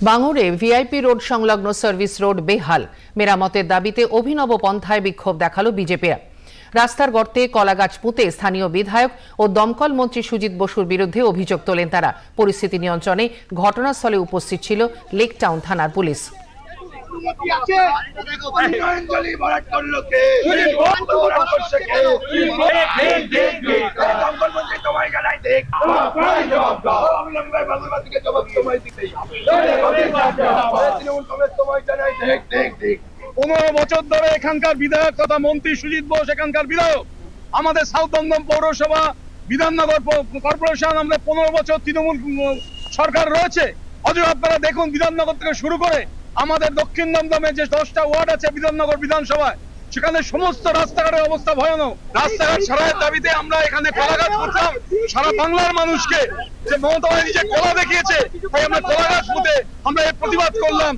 বাঙুরে VIP road সংলগ্ন service road বেহাল, মেরামতের দাবিতে অভিনব পন্থায় বিক্ষোভ দেখালো বিজেপিরা। রাস্তার গর্তে কলাগাছ পুঁতে স্থানীয় বিধায়ক ও দমকল মন্ত্রী সুজিত বসুর বিরুদ্ধে অভিযোগ তোলেন তারা। পরিস্থিতি নিয়ন্ত্রণে ঘটনাস্থলে উপস্থিত ছিল লেক টাউন থানার পুলিশ। বছর ধরে এখানকার বিধায়ক তথা মন্ত্রী সুজিত বোস এখানকার বিধায়ক। আমাদের সাউথ দমদম পৌরসভা, বিধাননগর কর্পোরেশন, আমরা 15 বছর তৃণমূল সরকার রয়েছে। অথচ আপনারা দেখুন, বিধাননগর থেকে শুরু করে আমাদের দক্ষিণ দমদমে যে 10টা ওয়ার্ড আছে বিধাননগর বিধানসভায়, সেখানে সমস্ত রাস্তাঘাটের অবস্থা ভয়ানক। রাস্তাঘাট সারাইয়ের দাবিতে আমরা এখানে কলাগাছ পুঁতলাম সারা বাংলার মানুষকে। যে মমতা নিজে কলা দেখিয়েছে, তাই আমরা কলাগাছ পুঁতে আমরা এই প্রতিবাদ করলাম।